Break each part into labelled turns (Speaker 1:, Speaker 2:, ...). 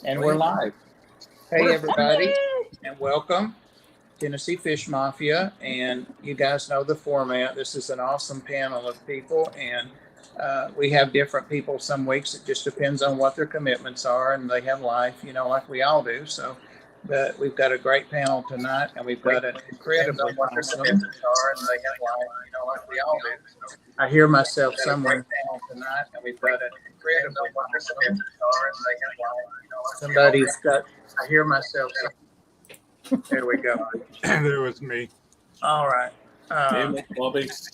Speaker 1: And we're live. Hey, everybody, and welcome. Tennessee Fish Mafia, and you guys know the format. This is an awesome panel of people, and we have different people some weeks. It just depends on what their commitments are, and they have life, like we all do. So, but we've got a great panel tonight, and we've got an incredibly awesome. I hear myself somewhere tonight, and we've got an incredibly awesome. Somebody's got. I hear myself. There we go.
Speaker 2: There was me.
Speaker 1: All right.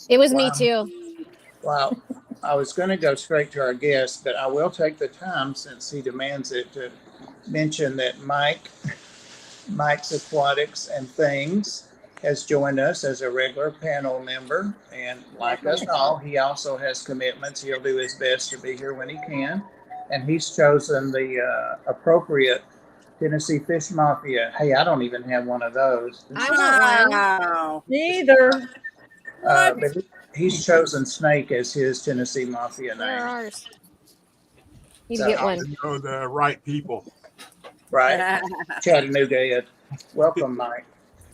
Speaker 3: It was me too.
Speaker 1: Wow. I was going to go straight to our guest, but I will take the time, since he demands it, to mention that Mike's Aquatics and Things has joined us as a regular panel member. And like us all, he also has commitments. He'll do his best to be here when he can. And he's chosen the appropriate Tennessee Fish Mafia. Hey, I don't even have one of those.
Speaker 3: Wow.
Speaker 4: Neither.
Speaker 1: But he's chosen Snake as his Tennessee Mafia
Speaker 3: They're
Speaker 1: name.
Speaker 3: ours. Need
Speaker 1: So,
Speaker 3: to get one.
Speaker 2: You know the right people.
Speaker 1: Right. Chattanooga. Welcome, Mike.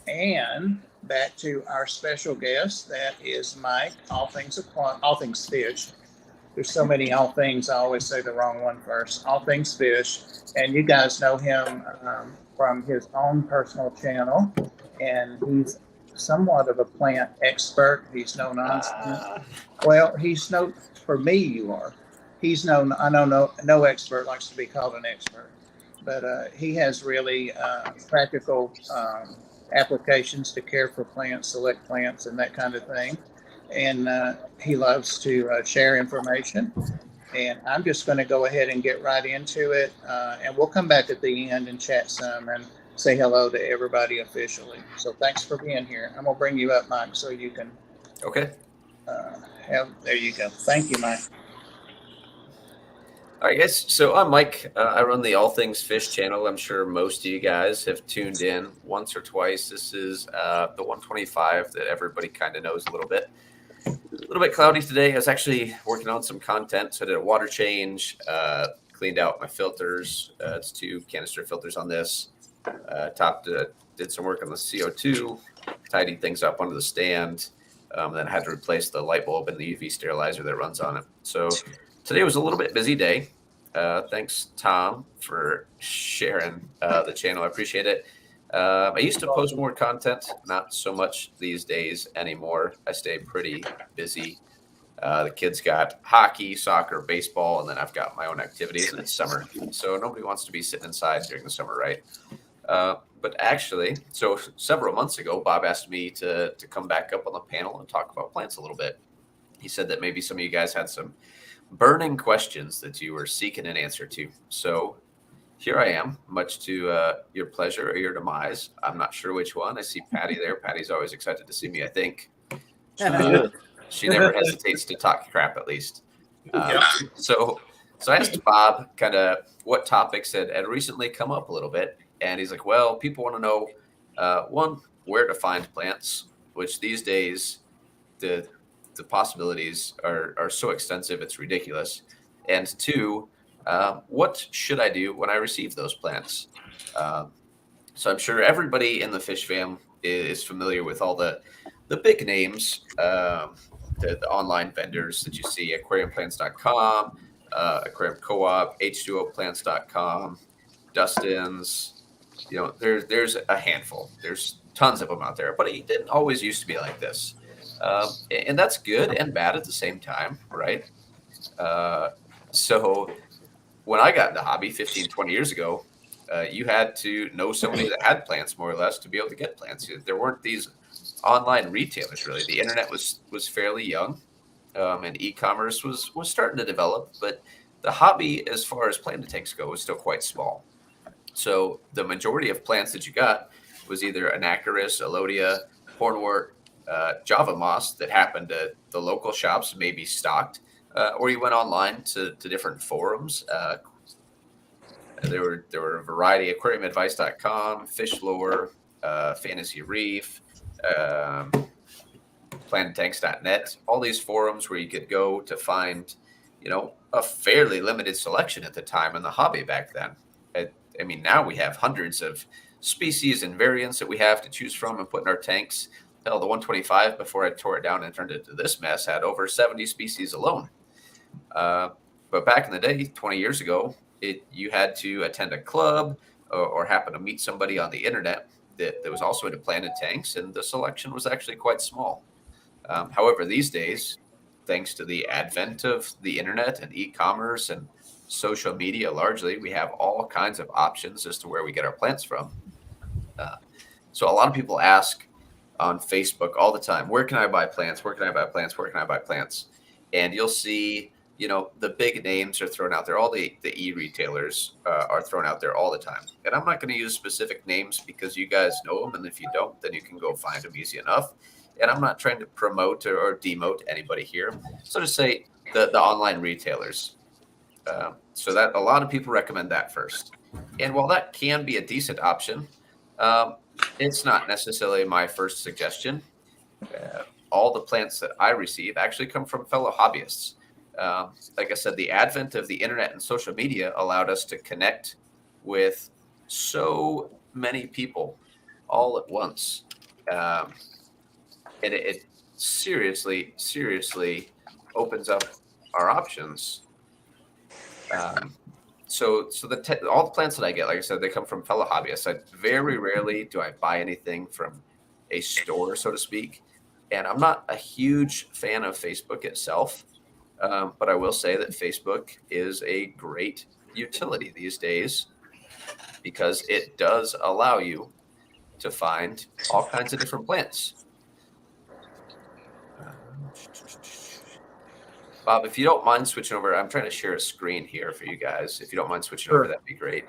Speaker 1: And back to our special guest. That is Mike, all things fish. There's so many all things. I always say the wrong one first. All things fish. And you guys know him from his own personal channel. And he's somewhat of a plant expert. He's no nonsense. Well, he's no, for me, you are. He's no, I know no expert likes to be called an expert. But he has really practical applications to care for plants, select plants, and that kind of thing. And he loves to share information. And I'm just going to go ahead and get right into it. And we'll come back at the end and chat some and say hello to everybody officially. So thanks for being here. I'm going to bring you up, Mike, so you can.
Speaker 5: Okay.
Speaker 1: There you go. Thank you, Mike.
Speaker 5: All right, guys. So I'm Mike. I run the All Things Fish channel. I'm sure most of you guys have tuned in once or twice. This is the 125 that everybody kind of knows a little bit. A little bit cloudy today. I was actually working on some content, so I did a water change, cleaned out my filters. It's 2 canister filters on this. Did some work on the CO2, tidied things up under the stand, then had to replace the light bulb and the UV sterilizer that runs on it. So today was a little bit busy day. Thanks, Tom, for sharing the channel. I appreciate it. I used to post more content, not so much these days anymore. I stay pretty busy. The kids got hockey, soccer, baseball, and then I've got my own activities, and it's summer. So nobody wants to be sitting inside during the summer, right? But actually, so several months ago, Bob asked me to come back up on the panel and talk about plants a little bit. He said that maybe some of you guys had some burning questions that you were seeking an answer to. So here I am, much to your pleasure or your demise. I'm not sure which one. I see Patty there. Patty's always excited to see me, I think. She never hesitates to talk crap, at least. So I asked Bob kind of what topics had recently come up a little bit. And he's like, well, people want to know, one, where to find plants, which these days the possibilities are so extensive, it's ridiculous. And 2, what should I do when I receive those plants? So I'm sure everybody in the fish fam is familiar with all the big names, the online vendors that you see, aquariumplants.com, Aquarium Co-op, H2Oplants.com, Dustin's. There's a handful. There's tons of them out there, but it didn't always used to be like this. And that's good and bad at the same time, right? So when I got in the hobby 15, 20 years ago, you had to know somebody that had plants more or less to be able to get plants. There weren't these online retailers, really. The internet was fairly young, and e-commerce was starting to develop, but the hobby, as far as plant tanks go, was still quite small. So the majority of plants that you got was either Anacharis, Alodia, hornwort, Java moss that happened at the local shops, maybe stocked, or you went online to different forums. There were a variety: aquariumadvice.com, fish lore, fantasy reef, plantanks.net, all these forums where you could go to find, a fairly limited selection at the time in the hobby back then. I mean, now we have hundreds of species and variants that we have to choose from and put in our tanks. Hell, the 125, before I tore it down and turned it into this mess, had over 70 species alone. But back in the day, 20 years ago, you had to attend a club or happen to meet somebody on the internet that was also into planted tanks, and the selection was actually quite small. However, these days, thanks to the advent of the internet and e-commerce and social media largely, we have all kinds of options as to where we get our plants from. So a lot of people ask on Facebook all the time, where can I buy plants? Where can I buy plants? Where can I buy plants? And you'll see, the big names are thrown out there. All the e-retailers are thrown out there all the time. And I'm not going to use specific names because you guys know them. And if you don't, then you can go find them easy enough. And I'm not trying to promote or demote anybody here. So to say the online retailers. So that a lot of people recommend that first. And while that can be a decent option, it's not necessarily my first suggestion. All the plants that I receive actually come from fellow hobbyists. Like I said, the advent of the internet and social media allowed us to connect with so many people all at once. And it seriously opens up our options. So all the plants that I get, like I said, they come from fellow hobbyists. Very rarely do I buy anything from a store, so to speak. And I'm not a huge fan of Facebook itself, but I will say that Facebook is a great utility these days because it does allow you to find all kinds of different plants. Bob, if you don't mind switching over, I'm trying to share a screen here for you guys. If you don't mind switching over, that'd be great.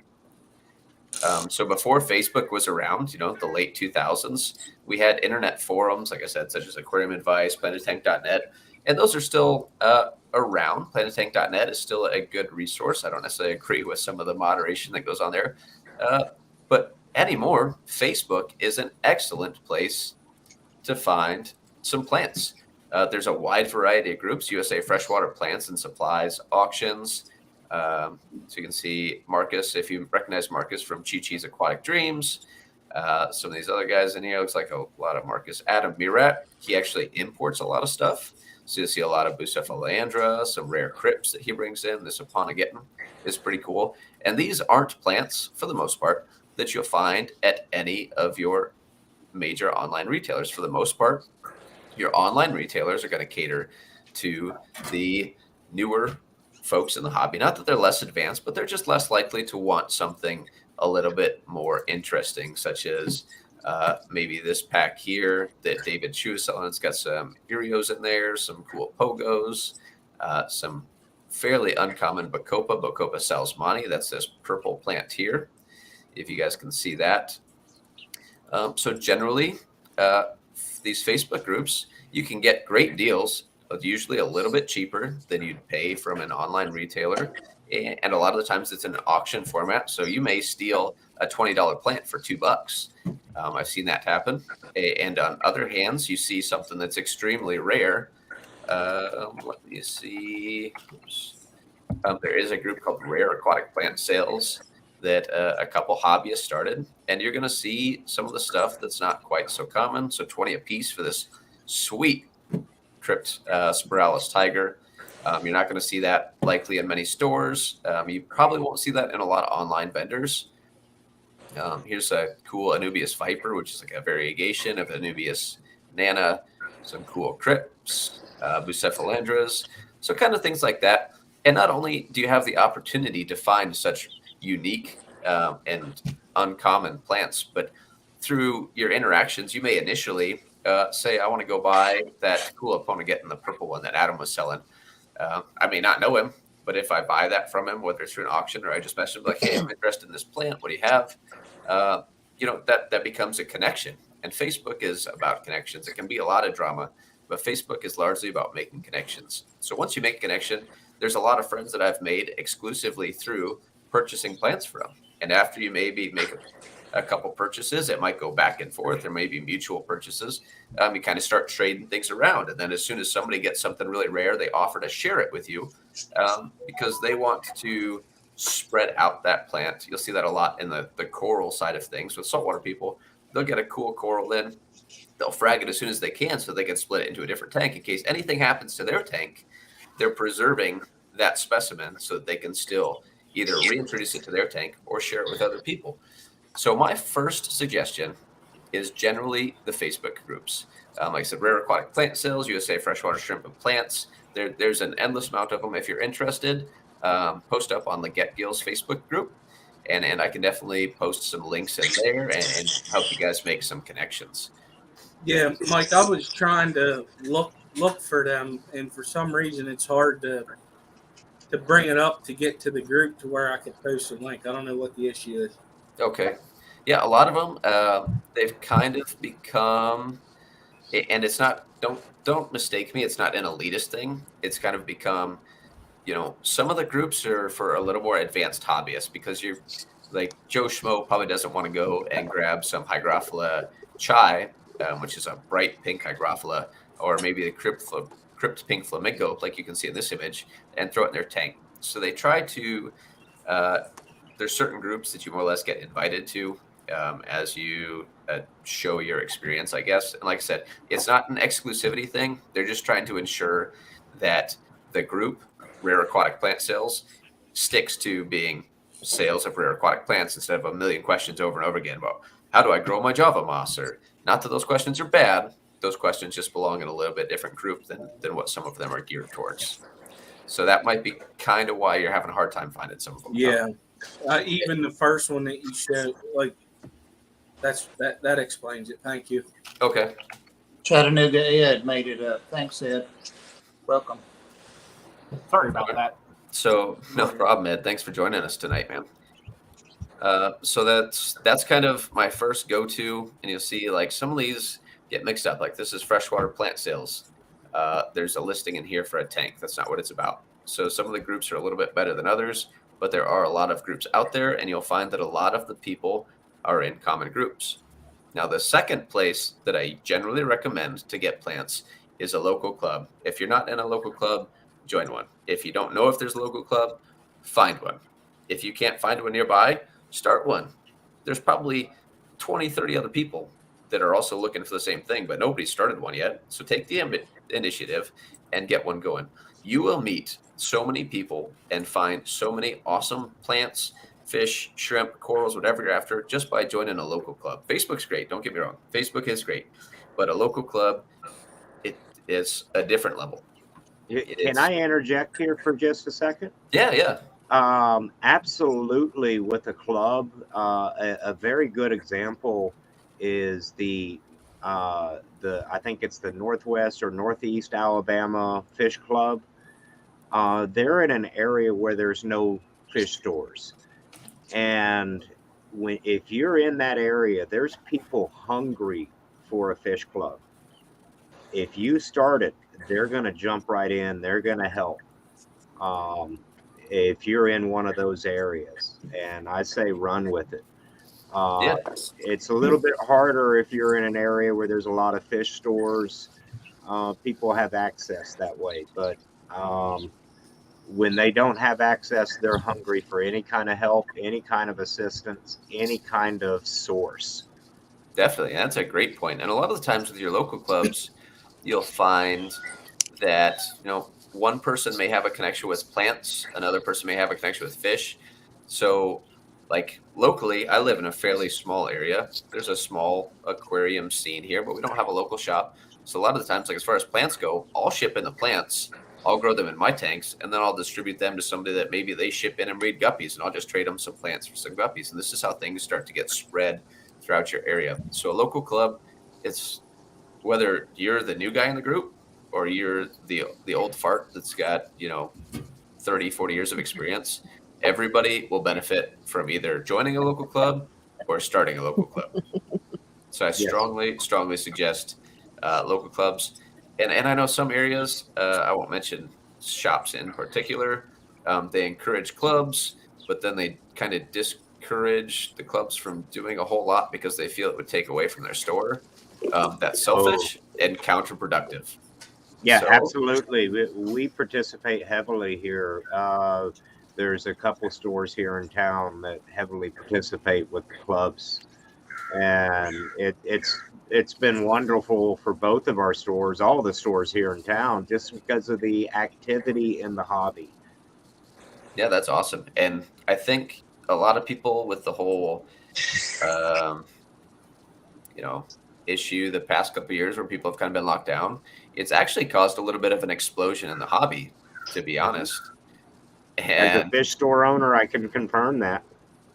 Speaker 5: So before Facebook was around, the late 2000s, we had internet forums, like I said, such as Aquarium Advice, planettank.net, and those are still around. Planettank.net is still a good resource. I don't necessarily agree with some of the moderation that goes on there. But anymore, Facebook is an excellent place to find some plants. There's a wide variety of groups: USA Freshwater Plants and Supplies, auctions. So you can see Marcus, if you recognize Marcus from Chi-Chi's Aquatic Dreams. Some of these other guys in here, looks like a lot of Marcus. Adam Mirat, he actually imports a lot of stuff. So you'll see a lot of Bucephalandra, some rare crypts that he brings in. This Aponogeton is pretty cool. And these aren't plants, for the most part, that you'll find at any of your major online retailers. For the most part, your online retailers are going to cater to the newer folks in the hobby. Not that they're less advanced, but they're just less likely to want something a little bit more interesting, such as maybe this pack here that David Chu is selling. It's got some Irios in there, some cool Pogos, some fairly uncommon Bacopa salzmani. That's this purple plant here, if you guys can see that. So generally, these Facebook groups, you can get great deals, usually a little bit cheaper than you'd pay from an online retailer. And a lot of the times it's an auction format. So you may steal a $20 plant for $2. I've seen that happen. And on other hands, you see something that's extremely rare. Let me see. There is a group called Rare Aquatic Plant Sales that a couple hobbyists started. And you're going to see some of the stuff that's not quite so common. So 20 a piece for this sweet Crypt Spiralis Tiger. You're not going to see that likely in many stores. You probably won't see that in a lot of online vendors. Here's a cool Anubias Viper, which is like a variegation of Anubias Nana, some cool crypts, Bucephalandras, so kind of things like that. And not only do you have the opportunity to find such unique and uncommon plants, but through your interactions, you may initially say, I want to go buy that cool Aponogeton, the purple one that Adam was selling. I may not know him, but if I buy that from him, whether it's through an auction or I just message him like, hey, I'm interested in this plant. What do you have? That becomes a connection. And Facebook is about connections. It can be a lot of drama, but Facebook is largely about making connections. So once you make a connection, there's a lot of friends that I've made exclusively through purchasing plants from. And after you maybe make a couple purchases, it might go back and forth. There may be mutual purchases. You kind of start trading things around. And then as soon as somebody gets something really rare, they offer to share it with you because they want to spread out that plant. You'll see that a lot in the coral side of things with saltwater people. They'll get a cool coral in. They'll frag it as soon as they can so they can split it into a different tank in case anything happens to their tank. They're preserving that specimen so that they can still either reintroduce it to their tank or share it with other people. So my first suggestion is generally the Facebook groups. Like I said, Rare Aquatic Plant Sales, USA Freshwater Shrimp and Plants. There's an endless amount of them. If you're interested, post up on the Get Gills Facebook group, and I can definitely post some links in there and help you guys make some connections.
Speaker 4: Yeah, Mike, I was trying to look for them, and for some reason it's hard to bring it up to get to the group to where I could post a link. I don't know what the issue is.
Speaker 5: Okay. Yeah, a lot of them, they've kind of become, and it's not, don't mistake me, it's not an elitist thing. It's kind of become, some of the groups are for a little more advanced hobbyists, because you're like Joe Schmo probably doesn't want to go and grab some Hygrophila chai, which is a bright pink Hygrophila, or maybe the crypt pink flamingo, like you can see in this image, and throw it in their tank. So they try to, there's certain groups that you more or less get invited to as you show your experience, I guess. And like I said, it's not an exclusivity thing. They're just trying to ensure that the group, Rare Aquatic Plant Sales, sticks to being sales of rare aquatic plants instead of a million questions over and over again about how do I grow my Java moss? Or not that those questions are bad. Those questions just belong in a little bit different group than what some of them are geared towards. So that might be kind of why you're having a hard time finding some of them.
Speaker 4: Yeah. Even the first one that you showed, like, that explains it. Thank you.
Speaker 5: Okay.
Speaker 1: Chattanooga Ed made it up. Thanks, Ed. Welcome.
Speaker 6: Sorry about that.
Speaker 5: So no problem, Ed. Thanks for joining us tonight, man. So that's kind of my first go-to, and you'll see like some of these get mixed up. Like this is freshwater plant sales. There's a listing in here for a tank. That's not what it's about. So some of the groups are a little bit better than others, but there are a lot of groups out there, and you'll find that a lot of the people are in common groups. Now, the second place that I generally recommend to get plants is a local club. If you're not in a local club, join one. If you don't know if there's a local club, find one. If you can't find one nearby, start one. There's probably 20, 30 other people that are also looking for the same thing, but nobody's started one yet. So take the initiative and get one going. You will meet so many people and find so many awesome plants, fish, shrimp, corals, whatever you're after, just by joining a local club. Facebook's great. Don't get me wrong. Facebook is great, but a local club, it is a different level.
Speaker 7: Can I interject here for just a second?
Speaker 5: Yeah.
Speaker 7: Absolutely. With a club, a very good example is I think it's the Northwest or Northeast Alabama Fish Club. They're in an area where there's no fish stores, and if you're in that area, there's people hungry for a fish club. If you start it, they're going to jump right in. They're going to help. If you're in one of those areas, and I say run with it. It's a little bit harder if you're in an area where there's a lot of fish stores. People have access that way, but when they don't have access, they're hungry for any kind of help, any kind of assistance, any kind of source.
Speaker 5: Definitely. That's a great point. And a lot of the times with your local clubs, you'll find that, one person may have a connection with plants, another person may have a connection with fish. So like locally, I live in a fairly small area. There's a small aquarium scene here, but we don't have a local shop. So a lot of the times, like as far as plants go, I'll ship in the plants, I'll grow them in my tanks, and then I'll distribute them to somebody that maybe they ship in and breed guppies, and I'll just trade them some plants for some guppies. And this is how things start to get spread throughout your area. So a local club, it's whether you're the new guy in the group or you're the old fart that's got, 30, 40 years of experience, everybody will benefit from either joining a local club or starting a local club. So I strongly suggest local clubs. And I know some areas, I won't mention shops in particular, they encourage clubs, but then they kind of discourage the clubs from doing a whole lot because they feel it would take away from their store. That's selfish and counterproductive.
Speaker 7: Yeah, absolutely. We participate heavily here. there's a couple stores here in town that heavily participate with the clubs, and it's been wonderful for both of our stores, all the stores here in town, just because of the activity in the hobby.
Speaker 5: Yeah, that's awesome. And I think a lot of people with the whole, you know, issue the past couple of years where people have kind of been locked down, it's actually caused a little bit of an explosion in the hobby, to be honest.
Speaker 7: As a
Speaker 5: And
Speaker 7: fish store owner, I can confirm that.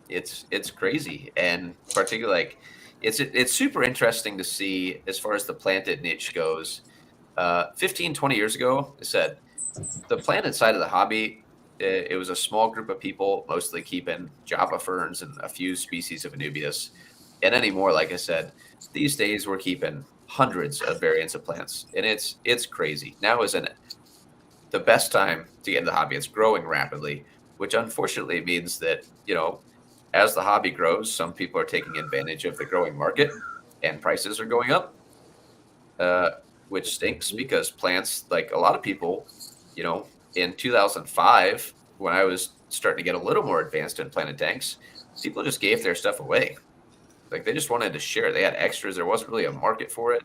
Speaker 5: it's crazy, and particularly like it's super interesting to see as far as the planted niche goes. 15-20 years ago, I said the planted side of the hobby, it was a small group of people mostly keeping Java ferns and a few species of Anubias. And anymore, like I said, these days we're keeping hundreds of variants of plants, and it's crazy. Now isn't it the best time to get into the hobby? It's growing rapidly, which unfortunately means that, you know, as the hobby grows, some people are taking advantage of the growing market and prices are going up, which stinks because plants, like a lot of people, you know, in 2005, when I was starting to get a little more advanced in planted tanks, people just gave their stuff away. Like they just wanted to share. They had extras. There wasn't really a market for it.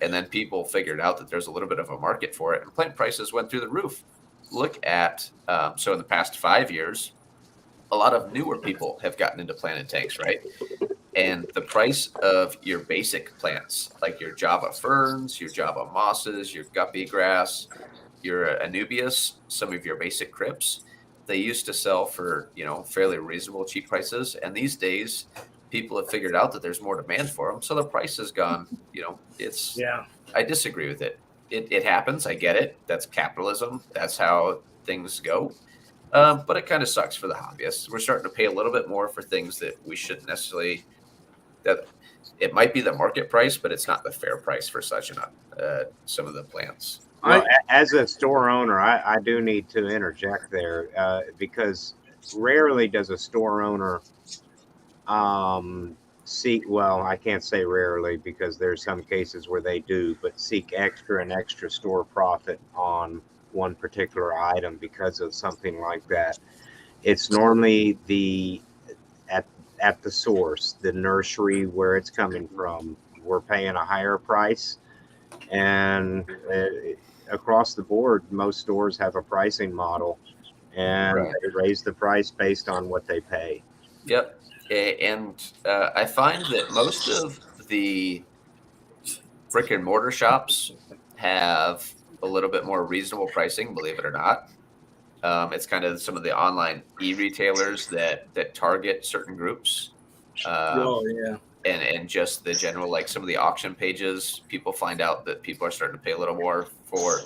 Speaker 5: And then people figured out that there's a little bit of a market for it, and plant prices went through the roof. Look at, so in the past 5 years, a lot of newer people have gotten into planted tanks, right? And the price of your basic plants, like your Java ferns, your Java mosses, your guppy grass, your Anubias, some of your basic crypts, they used to sell for, you know, fairly reasonable, cheap prices. And these days, people have figured out that there's more demand for them, so the price has gone. You know, it's.
Speaker 4: Yeah.
Speaker 5: I disagree with it. It happens. I get it. That's capitalism. That's how things go. But it kind of sucks for the hobbyists. We're starting to pay a little bit more for things that we shouldn't necessarily. That it might be the market price, but it's not the fair price for such some of the plants.
Speaker 7: Well, as a store owner, I do need to interject there because rarely does a store owner seek, well, I can't say rarely because there's some cases where they do, but seek extra store profit on one particular item because of something like that. It's normally at the source, the nursery where it's coming from. We're paying a higher price, and across the board, most stores have a pricing model, and they raise the price based on what they pay.
Speaker 5: Yep. And I find that most of the brick and mortar shops have a little bit more reasonable pricing, believe it or not. It's kind of some of the online e-retailers that target certain groups. And just the general, like some of the auction pages, people find out that people are starting to pay a little more for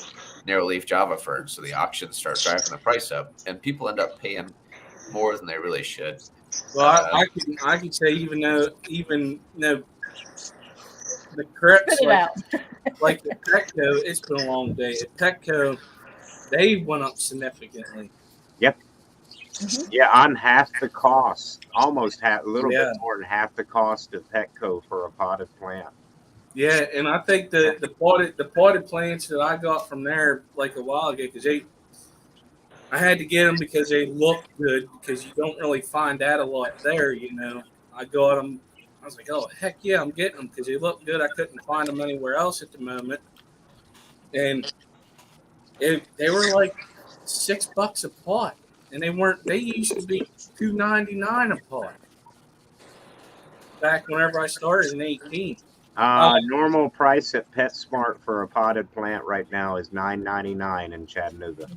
Speaker 5: narrow leaf Java ferns. So the auctions start driving the price up, and people end up paying more than they really should.
Speaker 4: Well, I can say even though the correct like the Petco, it's been a long day. At Petco, they went up significantly.
Speaker 7: Yep. Mm-hmm. Yeah, on half the cost, almost half, a little bit more than half the cost of Petco for a potted plant.
Speaker 4: Yeah, and I think the potted plants that I got from there like a while ago, because I had to get them because they look good, because you don't really find that a lot there, you know. I got them. I was like, oh, heck yeah, I'm getting them because they look good. I couldn't find them anywhere else at the moment. And they were like $6 a pot. And they used to be $2.99 a pot back whenever I started in 18.
Speaker 7: Normal price at PetSmart for a potted plant right now is $9.99 in Chattanooga.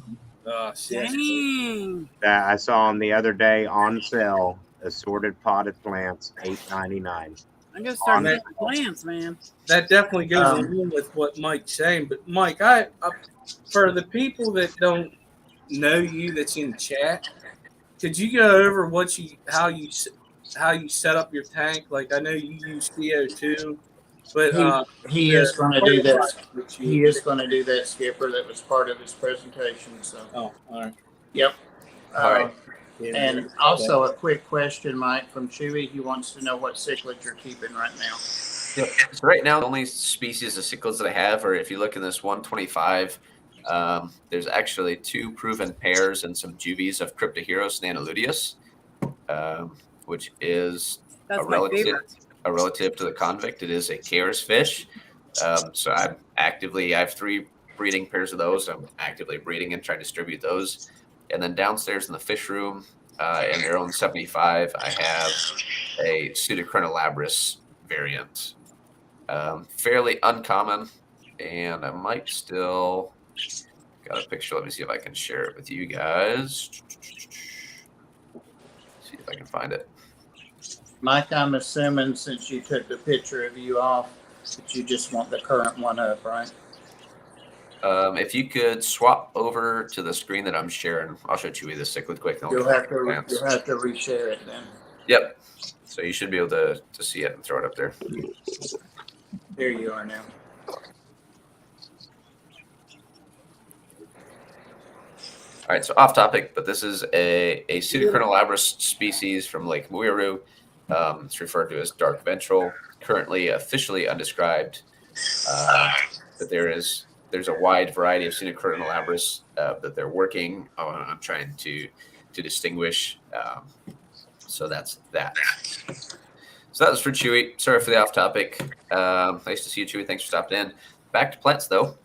Speaker 3: Dang.
Speaker 7: I saw them the other day on sale, assorted potted plants, $8.99.
Speaker 3: I'm gonna start getting plants, man.
Speaker 4: That definitely goes along with what Mike's saying. But Mike, I for the people that don't know you, that's in chat, could you go over how you set up your tank? Like I know you use CO2, but
Speaker 1: he is going to do that. He is going to do that, Skipper. That was part of his presentation. So.
Speaker 4: Oh, all right.
Speaker 1: Yep.
Speaker 5: All right.
Speaker 1: And also a quick question, Mike, from Chewy. He wants to know what cichlids you're keeping right now.
Speaker 5: Yep. So right now, the only species of cichlids that I have are, if you look in this 125 There's actually 2 proven pairs and some juvies of Cryptoheros nanoluteus, which is
Speaker 3: That's
Speaker 5: a
Speaker 3: my
Speaker 5: relative,
Speaker 3: favorite.
Speaker 5: a relative to the convict. It is a Chaos fish. So I have 3 breeding pairs of those. I'm actively breeding and trying to distribute those. And then downstairs in the fish room, in their own 75, I have a Pseudocronolabris variant. Fairly uncommon, and I might still got a picture. Let me see if I can share it with you guys. See if I can find it.
Speaker 1: Mike, I'm assuming since you took the picture of you off, that you just want the current one up, right?
Speaker 5: If you could swap over to the screen that I'm sharing, I'll show Chewy the cichlid quick.
Speaker 1: You'll have to reshare it then.
Speaker 5: Yep. So you should be able to see it and throw it up there.
Speaker 1: There you are now.
Speaker 5: All right, so off topic, but this is a Pseudocronolabris species from Lake Muiru. It's referred to as dark ventral, currently officially undescribed, but there's a wide variety of Pseudocronolabris that they're working on trying to distinguish. So that's that. So that was for Chewy. Sorry for the off topic. Nice to see you, Chewy. Thanks for stopping in. Back to plants, though.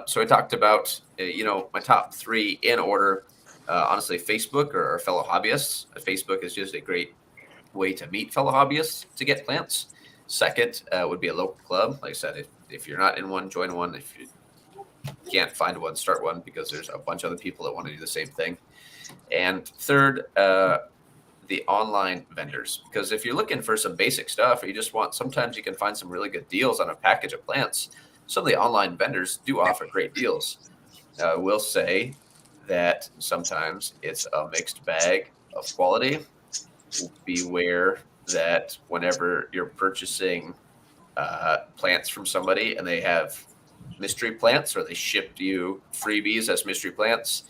Speaker 5: So I talked about, my top 3 in order. Honestly, Facebook or fellow hobbyists. Facebook is just a great way to meet fellow hobbyists to get plants. Second would be a local club. Like I said, if you're not in one, join one. If you can't find one, start one, because there's a bunch of other people that want to do the same thing. And third, the online vendors, because if you're looking for some basic stuff, or you just want, sometimes you can find some really good deals on a package of plants. Some of the online vendors do offer great deals. I will say that sometimes it's a mixed bag of quality. Beware that whenever you're purchasing plants from somebody and they have mystery plants, or they shipped you freebies as mystery plants,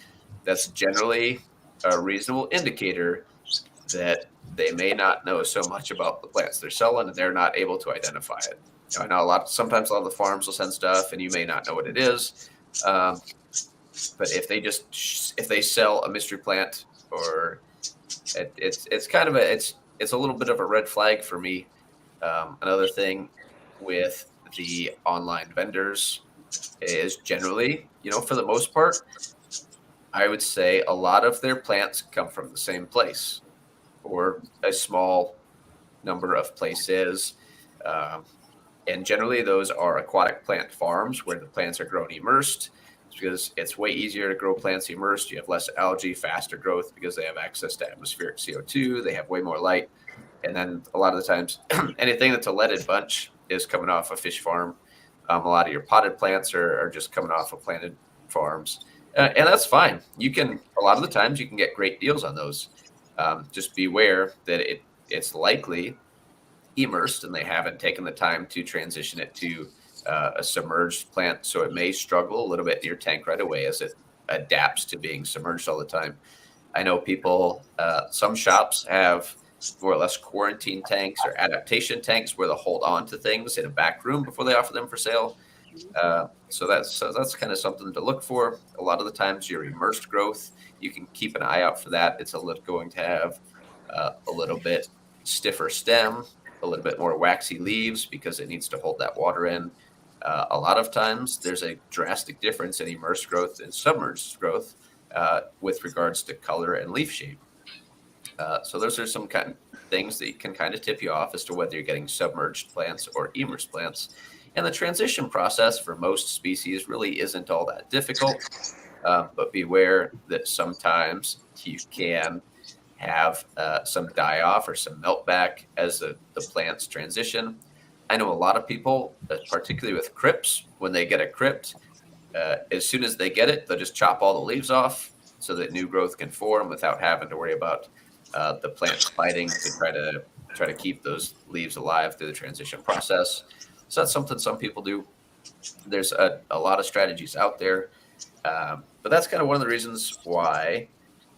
Speaker 5: that's generally a reasonable indicator that they may not know so much about the plants they're selling and they're not able to identify it. I know sometimes a lot of the farms will send stuff and you may not know what it is. But if they sell a mystery plant, or it's a little bit of a red flag for me. Another thing with the online vendors is generally, for the most part, I would say a lot of their plants come from the same place, or a small number of places. And generally those are aquatic plant farms where the plants are grown immersed, because it's way easier to grow plants immersed. You have less algae, faster growth, because they have access to atmospheric CO2. They have way more light. And then a lot of the times, anything that's a leaded bunch is coming off a fish farm. A lot of your potted plants are just coming off of planted farms. And that's fine. A lot of the times you can get great deals on those. Just beware that it's likely immersed and they haven't taken the time to transition it to a submerged plant. So it may struggle a little bit in your tank right away as it adapts to being submerged all the time. I know some shops have more or less quarantine tanks or adaptation tanks where they'll hold on to things in a back room before they offer them for sale. So that's kind of something to look for. A lot of the times your immersed growth, you can keep an eye out for that. It's going to have a little bit stiffer stem, a little bit more waxy leaves, because it needs to hold that water in. A lot of times there's a drastic difference in immersed growth and submerged growth with regards to color and leaf shape. So those are some kind of things that can kind of tip you off as to whether you're getting submerged plants or immersed plants. And the transition process for most species really isn't all that difficult, but beware that sometimes you can have some die off or some melt back as the plants transition. I know a lot of people, particularly with crypts, when they get a crypt, as soon as they get it, they'll just chop all the leaves off so that new growth can form without having to worry about the plants fighting to try to keep those leaves alive through the transition process. So that's something some people do. There's a lot of strategies out there, but that's kind of one of the reasons why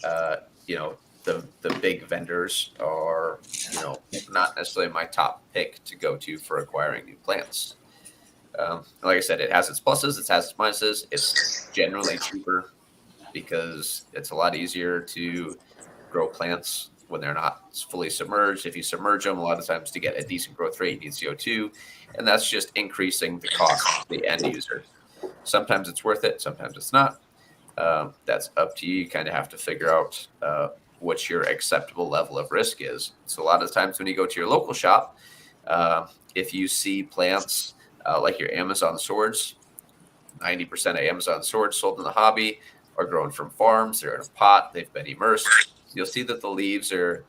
Speaker 5: the big vendors are not necessarily my top pick to go to for acquiring new plants. Like I said, it has its pluses, it has its minuses. It's generally cheaper because it's a lot easier to grow plants when they're not fully submerged. If you submerge them, a lot of times to get a decent growth rate, you need CO2, and that's just increasing the cost to the end user. Sometimes it's worth it, sometimes it's not. That's up to you. You kind of have to figure out what your acceptable level of risk is. So a lot of times when you go to your local shop, if you see plants like your Amazon swords, 90% of Amazon swords sold in the hobby are grown from farms. They're in a pot. They've been immersed. You'll see that the leaves are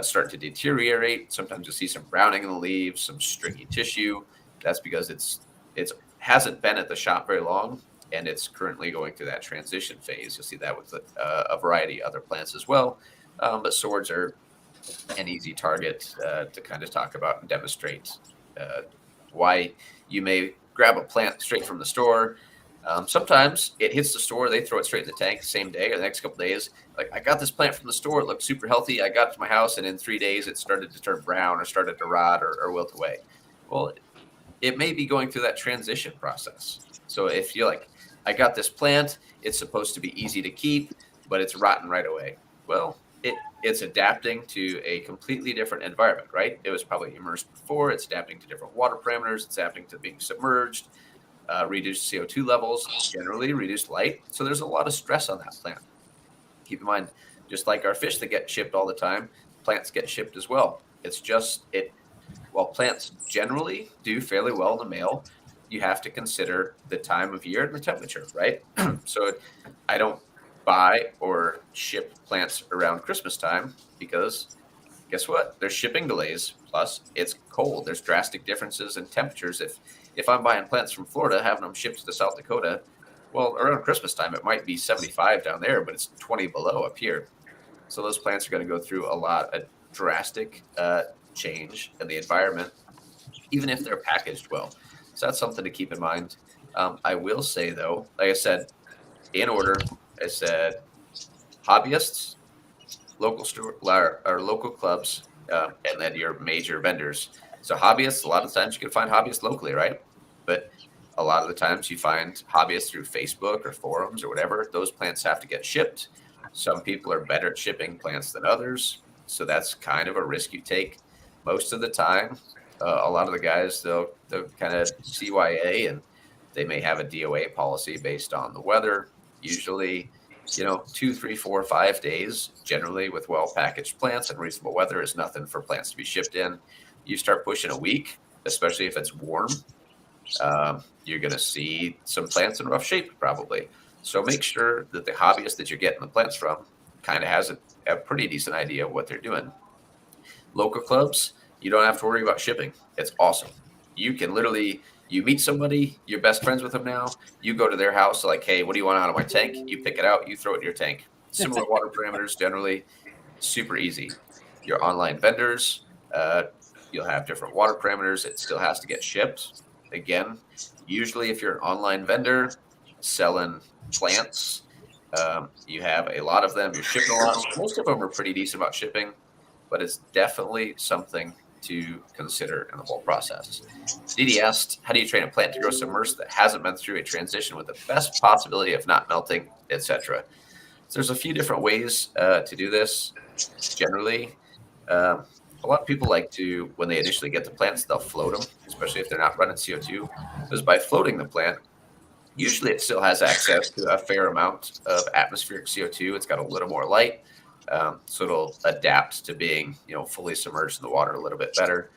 Speaker 5: starting to deteriorate. Sometimes you'll see some browning in the leaves, some stringy tissue. That's because it's hasn't been at the shop very long, and it's currently going through that transition phase. You'll see that with a variety of other plants as well. But swords are an easy target to kind of talk about and demonstrate why you may grab a plant straight from the store. Sometimes it hits the store, they throw it straight in the tank the same day or the next couple of days. Like, I got this plant from the store, it looked super healthy. I got it to my house, and in 3 days it started to turn brown or started to rot or wilt away. Well, it may be going through that transition process. So if you're like, I got this plant, it's supposed to be easy to keep, but it's rotten right away. Well, it's adapting to a completely different environment, right? It was probably immersed before. It's adapting to different water parameters. It's adapting to being submerged, reduced CO2 levels, generally reduced light. So there's a lot of stress on that plant. Keep in mind, just like our fish that get shipped all the time, plants get shipped as well. It's just while plants generally do fairly well in the mail, you have to consider the time of year and the temperature, right? So I don't buy or ship plants around Christmas time because guess what? There's shipping delays. Plus, it's cold. There's drastic differences in temperatures. If I'm buying plants from Florida, having them shipped to South Dakota, well, around Christmas time, it might be 75 down there, but it's 20 below up here. So those plants are going to go through a lot of drastic change in the environment, even if they're packaged well. So that's something to keep in mind. I will say, though, like I said, in order, I said hobbyists, local store or local clubs, and then your major vendors. So hobbyists, a lot of times you can find hobbyists locally, right? But a lot of the times you find hobbyists through Facebook or forums or whatever. Those plants have to get shipped. Some people are better at shipping plants than others. So that's kind of a risk you take. Most of the time, a lot of the guys, they'll kind of CYA, and they may have a DOA policy based on the weather. Usually, 2, 3, 4, 5 days, generally with well-packaged plants and reasonable weather is nothing for plants to be shipped in. You start pushing a week, especially if it's warm, you're going to see some plants in rough shape probably. So make sure that the hobbyist that you're getting the plants from kind of has a pretty decent idea of what they're doing. Local clubs, you don't have to worry about shipping. It's awesome. You can literally, you meet somebody, you're best friends with them now, you go to their house, like, hey, what do you want out of my tank? You pick it out, you throw it in your tank. Similar water parameters, generally, super easy. Your online vendors, you'll have different water parameters. It still has to get shipped. Again, usually if you're an online vendor selling plants, you have a lot of them, you're shipping a lot. Most of them are pretty decent about shipping, but it's definitely something to consider in the whole process. Didi asked, how do you train a plant to grow submersed that hasn't been through a transition with the best possibility of not melting, etc.? So there's a few different ways to do this. Generally, a lot of people like to, when they initially get the plants, they'll float them, especially if they're not running CO2. Because by floating the plant, usually it still has access to a fair amount of atmospheric CO2. It's got a little more light. So it'll adapt to being, fully submerged in the water a little bit better.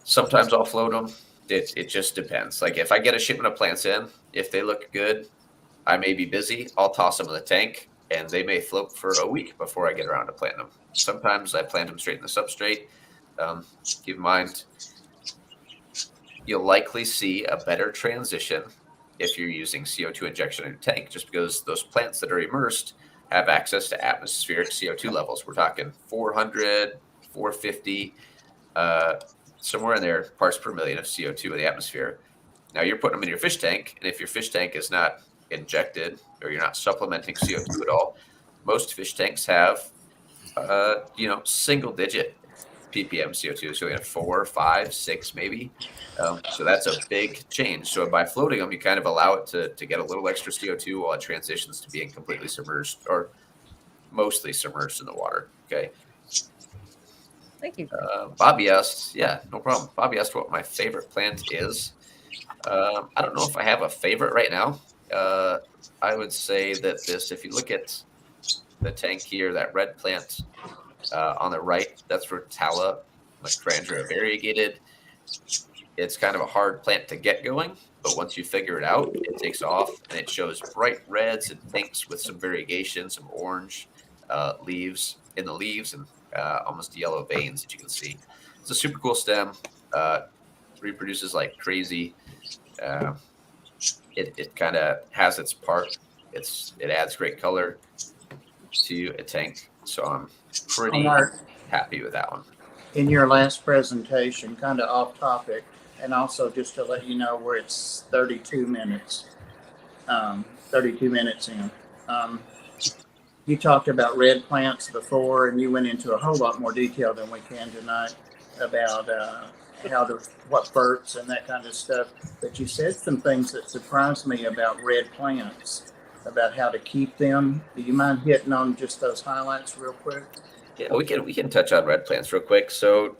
Speaker 5: Sometimes I'll float them. It just depends. Like if I get a shipment of plants in, if they look good, I may be busy. I'll toss them in the tank, and they may float for a week before I get around to planting them. Sometimes I plant them straight in the substrate. Keep in mind, you'll likely see a better transition if you're using CO2 injection in your tank, just because those plants that are immersed have access to atmospheric CO2 levels. We're talking 400, 450, somewhere in there, parts per million of CO2 in the atmosphere. Now you're putting them in your fish tank, and if your fish tank is not injected or you're not supplementing CO2 at all, most fish tanks have, single digit ppm CO2. So we have 4, 5, 6 maybe. So that's a big change. So by floating them, you kind of allow it to get a little extra CO2 while it transitions to being completely submerged or mostly submerged in the water. Okay.
Speaker 8: Thank you.
Speaker 5: Bobby asked, yeah, no problem. Bobby asked what my favorite plant is. I don't know if I have a favorite right now. I would say that if you look at the tank here, that red plant on the right, that's Rotala Micrandria variegated. It's kind of a hard plant to get going, but once you figure it out, it takes off and it shows bright reds and pinks with some variegation, some orange leaves in the leaves and almost yellow veins that you can see. It's a super cool stem. Reproduces like crazy. It kind of has its part. It adds great color to a tank. So I'm pretty happy with that one.
Speaker 1: In your last presentation, kind of off topic, and also just to let you know where it's 32 minutes, 32 minutes in. You talked about red plants before, and you went into a whole lot more detail than we can tonight about what ferts and that kind of stuff. But you said some things that surprised me about red plants, about how to keep them. Do you mind hitting on just those highlights real quick?
Speaker 5: Yeah, we can touch on red plants real quick. So,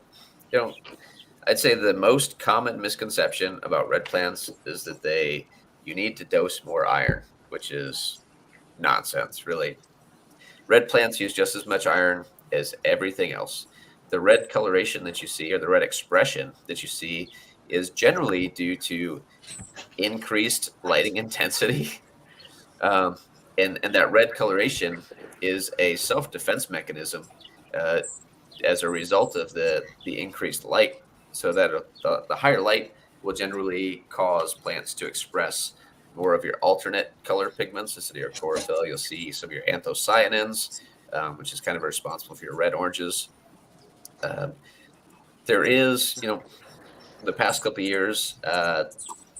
Speaker 5: I'd say the most common misconception about red plants is that you need to dose more iron, which is nonsense, really. Red plants use just as much iron as everything else. The red coloration that you see, or the red expression that you see, is generally due to increased lighting intensity. And that red coloration is a self-defense mechanism as a result of the increased light. So that the higher light will generally cause plants to express more of your alternate color pigments instead of your chlorophyll. You'll see some of your anthocyanins, which is kind of responsible for your red oranges. There is, the past couple of years,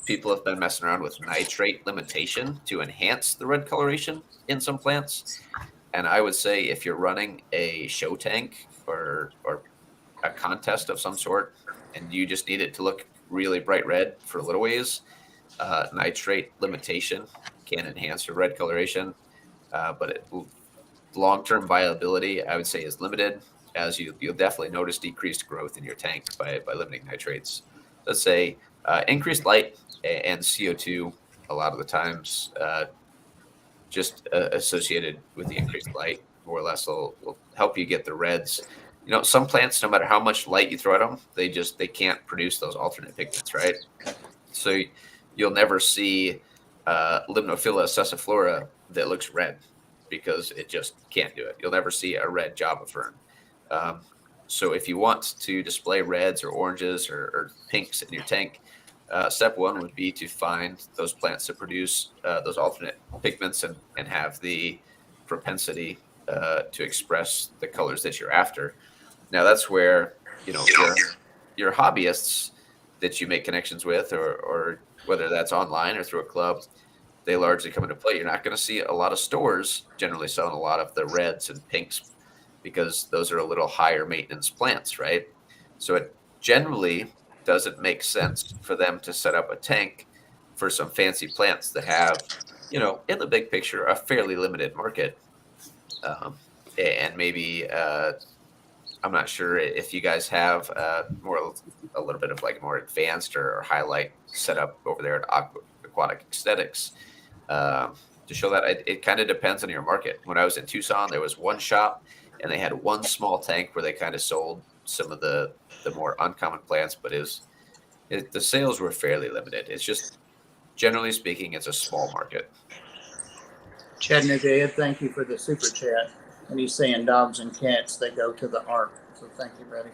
Speaker 5: people have been messing around with nitrate limitation to enhance the red coloration in some plants. And I would say if you're running a show tank or a contest of some sort, and you just need it to look really bright red for a little ways, nitrate limitation can enhance your red coloration, but long-term viability, I would say, is limited, as you'll definitely notice decreased growth in your tank by limiting nitrates. Let's say increased light and CO2 a lot of the times just associated with the increased light, more or less, will help you get the reds. Some plants, no matter how much light you throw at them, they can't produce those alternate pigments, right? So you'll never see Limnophila sessiflora that looks red because it just can't do it. You'll never see a red Java fern. So if you want to display reds or oranges or pinks in your tank, step one would be to find those plants that produce those alternate pigments and have the propensity to express the colors that you're after. Now that's where your hobbyists that you make connections with, or whether that's online or through a club, they largely come into play. You're not going to see a lot of stores generally selling a lot of the reds and pinks because those are a little higher maintenance plants, right? So it generally doesn't make sense for them to set up a tank for some fancy plants that have, in the big picture, a fairly limited market. And maybe I'm not sure if you guys have a little bit of like more advanced or highlight setup over there at Aquatic Aesthetics to show that. It kind of depends on your market. When I was in Tucson, there was one shop and they had one small tank where they kind of sold some of the more uncommon plants, but the sales were fairly limited. It's just, generally speaking, it's a small market.
Speaker 1: Chattanooga Ed, thank you for the super chat. And he's saying dogs and cats, they go to the ark. So thank you, buddy.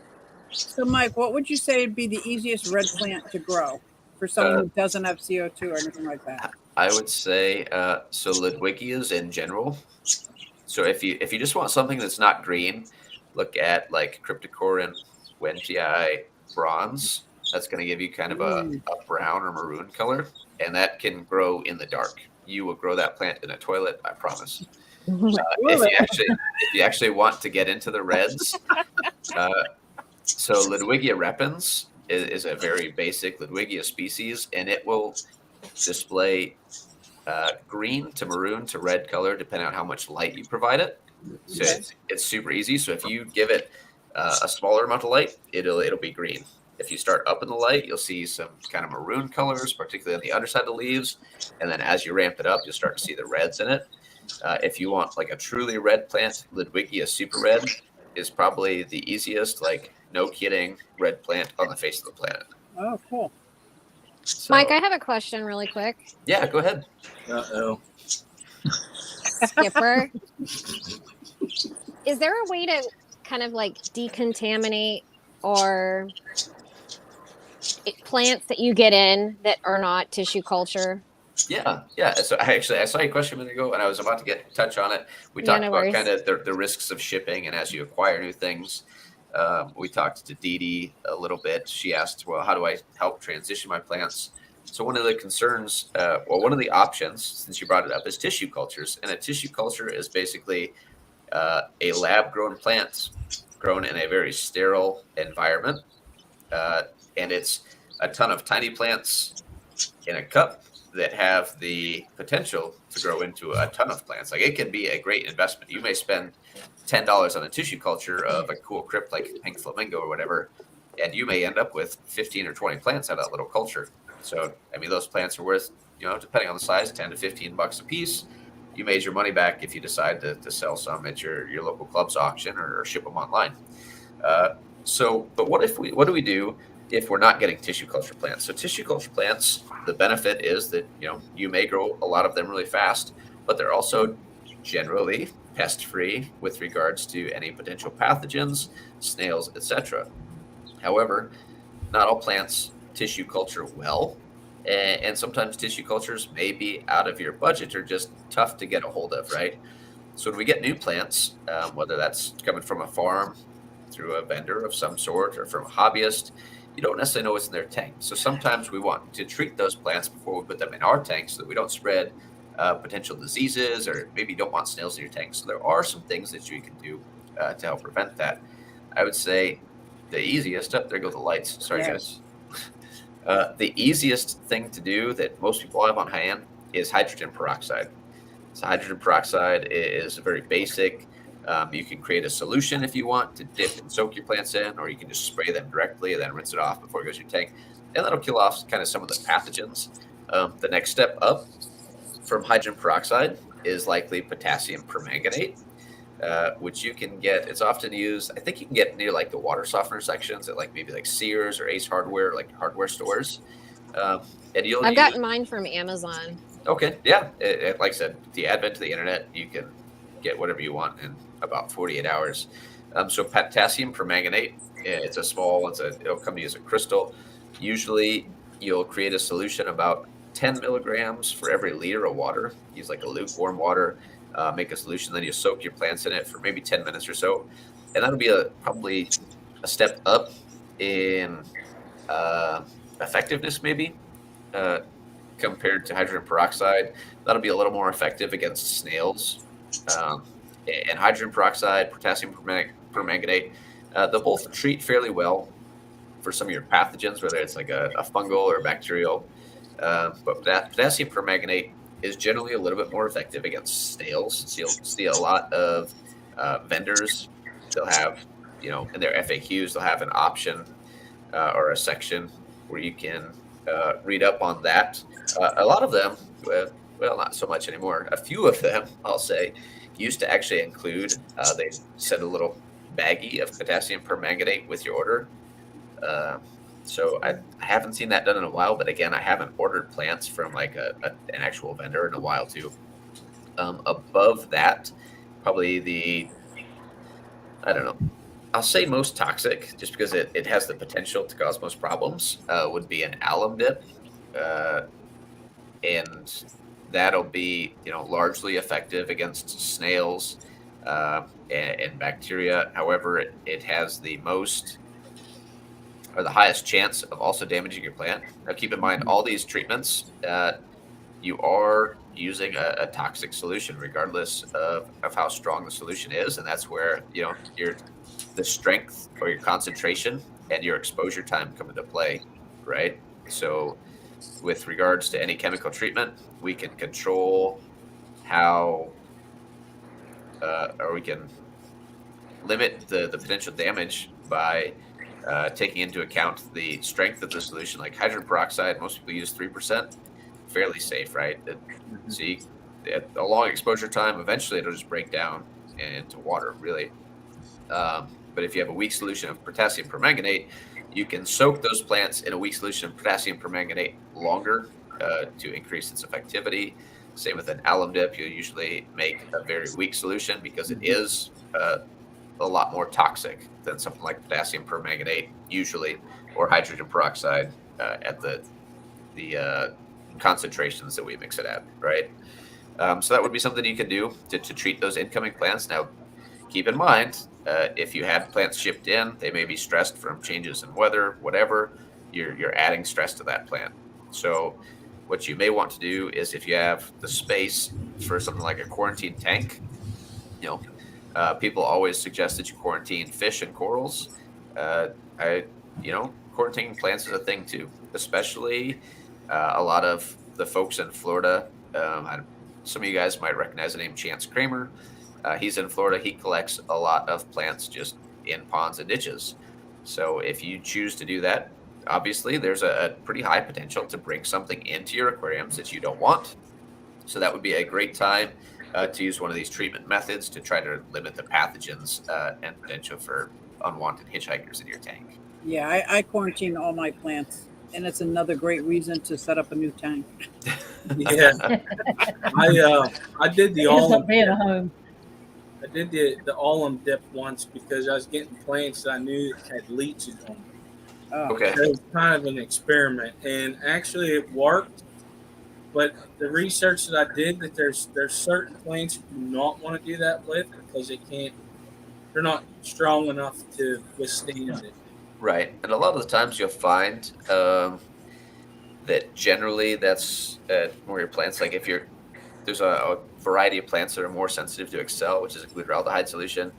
Speaker 3: So, Mike, what would you say would be the easiest red plant to grow for someone who doesn't have CO2 or anything like that?
Speaker 5: I would say so Ludwigias in general. So if you just want something that's not green, look at like Cryptocorin, Wentii, bronze. That's going to give you kind of a brown or maroon color, and that can grow in the dark. You will grow that plant in a toilet, I promise. If you actually want to get into the reds, So Ludwigia repens is a very basic Ludwigia species, and it will display green to maroon to red color depending on how much light you provide it. So it's super easy. So if you give it a smaller amount of light, it'll be green. If you start up in the light, you'll see some kind of maroon colors, particularly on the underside of the leaves. And then as you ramp it up, you'll start to see the reds in it. If you want like a truly red plant, Ludwigia super red is probably the easiest, like no kidding, red plant on the face of the planet.
Speaker 3: Oh, cool.
Speaker 5: So,
Speaker 8: Mike, I have a question really quick.
Speaker 5: yeah, go ahead.
Speaker 4: Uh-oh.
Speaker 8: Skipper, is there a way to kind of like decontaminate or plants that you get in that are not tissue culture?
Speaker 5: Yeah. So I saw your question a minute ago, and I was about to touch on it. We talked
Speaker 8: no
Speaker 5: about
Speaker 8: worries.
Speaker 5: kind of the risks of shipping, and as you acquire new things. We talked to Dee Dee a little bit. She asked, well, how do I help transition my plants? So one of the concerns, one of the options, since you brought it up, is tissue cultures. And a tissue culture is basically a lab-grown plant grown in a very sterile environment. And it's a ton of tiny plants in a cup that have the potential to grow into a ton of plants. Like it can be a great investment. You may spend $10 on a tissue culture of a cool crypt like pink flamingo or whatever, and you may end up with 15 or 20 plants out of that little culture. So, I mean, those plants are worth, depending on the size, 10 to 15 bucks a piece. You made your money back if you decide to sell some at your local club's auction or ship them online. But what do we do if we're not getting tissue culture plants? So tissue culture plants, the benefit is that, you may grow a lot of them really fast, but they're also generally pest-free with regards to any potential pathogens, snails, etc. However, not all plants tissue culture well, and sometimes tissue cultures may be out of your budget or just tough to get a hold of, right? So when we get new plants, whether that's coming from a farm, through a vendor of some sort, or from a hobbyist, you don't necessarily know what's in their tank. So sometimes we want to treat those plants before we put them in our tank so that we don't spread potential diseases, or maybe you don't want snails in your tank. So there are some things that you can do to help prevent that. I would say the easiest, there go the lights. Sorry, guys. The easiest thing to do that most people have on hand is hydrogen peroxide. So hydrogen peroxide is very basic. You can create a solution if you want to dip and soak your plants in, or you can just spray them directly and then rinse it off before it goes in your tank. And that'll kill off kind of some of the pathogens. The next step up from hydrogen peroxide is likely potassium permanganate, which you can get. It's often used, I think you can get near like the water softener sections at maybe Sears or Ace Hardware, like hardware stores. And
Speaker 8: I've gotten mine from Amazon.
Speaker 5: Okay, yeah. Like I said, the advent of the internet, you can get whatever you want in about 48 hours. So potassium permanganate, it's a small, it'll come to you as a crystal. Usually you'll create a solution about 10 milligrams for every liter of water. Use like a lukewarm water, make a solution, then you soak your plants in it for maybe 10 minutes or so. And that'll be probably a step up in effectiveness maybe compared to hydrogen peroxide. That'll be a little more effective against snails. And hydrogen peroxide, potassium permanganate, they'll both treat fairly well for some of your pathogens, whether it's like a fungal or bacterial. But potassium permanganate is generally a little bit more effective against snails. So you'll see a lot of vendors, they'll have, in their FAQs, they'll have an option or a section where you can read up on that. A lot of them, well, not so much anymore. A few of them, I'll say, used to actually include, they sent a little baggie of potassium permanganate with your order. So I haven't seen that done in a while, but again, I haven't ordered plants from an actual vendor in a while too. Above that, probably I don't know, I'll say most toxic, just because it has the potential to cause most problems, would be an alum dip. And that'll be, largely effective against snails and bacteria. However, it has the most or the highest chance of also damaging your plant. Now, keep in mind, all these treatments, you are using a toxic solution, regardless of how strong the solution is, and that's where you're the strength or your concentration and your exposure time come into play, right? So with regards to any chemical treatment, we can control how, or we can limit the potential damage by taking into account the strength of the solution. Like hydrogen peroxide, most people use 3%, fairly safe, right? So you, at a long exposure time, eventually it'll just break down into water, really. But if you have a weak solution of potassium permanganate, you can soak those plants in a weak solution of potassium permanganate longer to increase its effectivity. Same with an alum dip, you'll usually make a very weak solution because it is a lot more toxic than something like potassium permanganate, usually, or hydrogen peroxide at the concentrations that we mix it at, right? So that would be something you could do to treat those incoming plants. Now, keep in mind, if you had plants shipped in, they may be stressed from changes in weather, whatever. You're adding stress to that plant. So what you may want to do is, if you have the space for something like a quarantine tank, people always suggest that you quarantine fish and corals. Quarantining plants is a thing too, especially a lot of the folks in Florida. Some of you guys might recognize the name Chance Kramer. He's in Florida. He collects a lot of plants just in ponds and ditches. So if you choose to do that, obviously there's a pretty high potential to bring something into your aquariums that you don't want. So that would be a great time to use one of these treatment methods to try to limit the pathogens and potential for unwanted hitchhikers in your tank.
Speaker 3: Yeah, I quarantine all my plants, and it's another great reason to set up a new tank.
Speaker 4: Yeah, I did the
Speaker 9: It ends
Speaker 4: alum.
Speaker 9: up being a home.
Speaker 4: I did the alum dip once because I was getting plants that I knew had leeches on them.
Speaker 3: Oh,
Speaker 5: Okay.
Speaker 4: It was kind of an experiment, and actually it worked. But the research that I did, that there's certain plants you do not want to do that with because they're not strong enough to withstand it.
Speaker 5: Right. And a lot of the times you'll find that generally that's more your plants. Like if there's a variety of plants that are more sensitive to Excel, which is a glutaraldehyde solution.